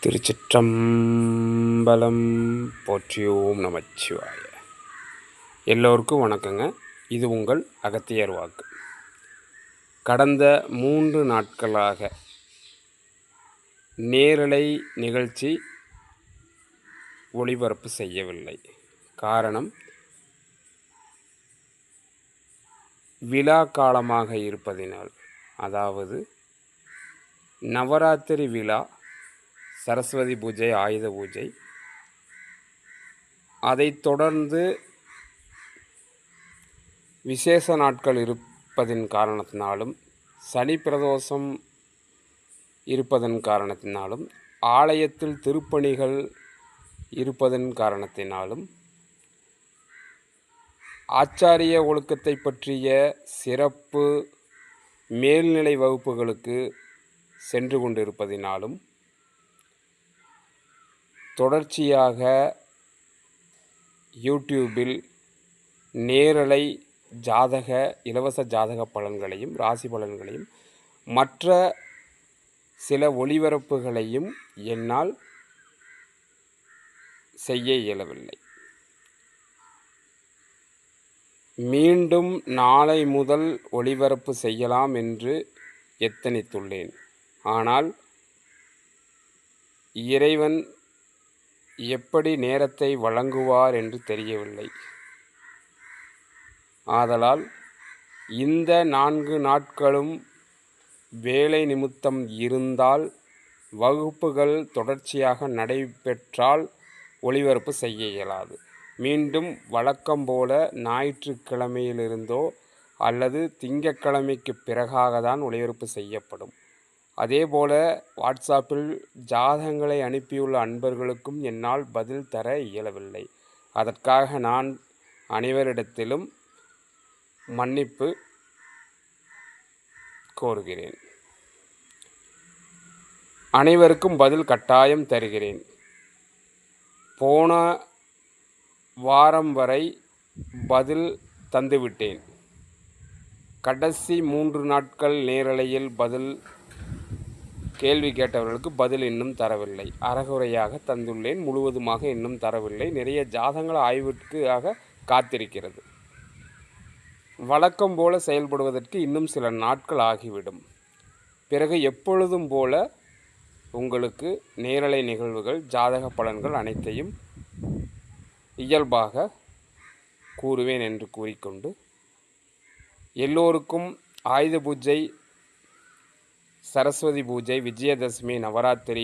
திருச்சிற்றம்பலம். போற்றியோம் நமச்சிவாய. எல்லோருக்கும் வணக்கங்க. இது உங்கள் அகத்தியர் வாக்கு. கடந்த 3 நாட்களாக நேரலை நிகழ்ச்சி ஒளிபரப்பு செய்யவில்லை. காரணம், விழா காலமாக இருப்பதினால். அதாவது நவராத்திரி விழா, சரஸ்வதி பூஜை, ஆயுத பூஜை, அதைத் தொடர்ந்து விசேஷ நாட்கள் இருப்பதன் காரணத்தினாலும், சனி பிரதோஷம் இருப்பதன் காரணத்தினாலும், ஆலயத்தில் திருப்பணிகள் இருப்பதன் காரணத்தினாலும், ஆச்சாரிய ஒழுக்கத்தை பற்றிய சிறப்பு மேல்நிலை வகுப்புகளுக்கு சென்று கொண்டிருப்பதினாலும், தொடர்ச்சியாக யூடியூபில் நேரலை இலவச ஜாதக பலன்களையும் ராசி பலன்களையும் மற்ற சில ஒளிபரப்புகளையும் என்னால் செய்ய இயலவில்லை. மீண்டும் நாளை முதல் ஒளிபரப்பு செய்யலாம் என்று எத்தனித்துள்ளேன். ஆனால் இறைவன் எப்படி நேரத்தை வழங்குவார் என்று தெரியவில்லை. ஆதலால் இந்த 4 நாட்களும் வேலை நிமித்தம் இருந்தால், வகுப்புகள் தொடர்ச்சியாக நடைபெற்றால் ஒளிபரப்பு செய்ய இயலாது. மீண்டும் வழக்கம் போல ஞாயிற்றுக்கிழமையிலிருந்தோ அல்லது திங்கட்கிழமைக்கு பிறகாக தான் ஒளிபரப்பு செய்யப்படும். அதேபோல வாட்ஸ்அப்பில் ஜாதகங்களை அனுப்பியுள்ள அன்பர்களுக்கும் என்னால் பதில் தர இயலவில்லை. அதற்காக நான் அனைவரிடத்திலும் மன்னிப்பு கோருகிறேன். அனைவருக்கும் பதில் கட்டாயம் தருகிறேன். போன வாரம் வரை பதில் தந்துவிட்டேன். கடைசி 3 நாட்கள் நேரலையில் கேள்வி கேட்டவர்களுக்கு பதில் இன்னும் தரவில்லை. அறகுறையாக தந்துள்ளேன், முழுவதுமாக இன்னும் தரவில்லை. நிறைய ஜாதகங்கள் ஆய்வுக்காக காத்திருக்கிறது. வழக்கம் போல செயல்படுவதற்கு இன்னும் சில நாட்கள் ஆகிவிடும். பிறகு எப்பொழுதும் போல உங்களுக்கு நேரலை நிகழ்வுகள், ஜாதக பலன்கள் அனைத்தையும் இயல்பாக கூறுவேன் என்று கூறிக்கொண்டு, எல்லோருக்கும் ஆயுத பூஜை, சரஸ்வதி பூஜை, விஜயதசமி, நவராத்திரி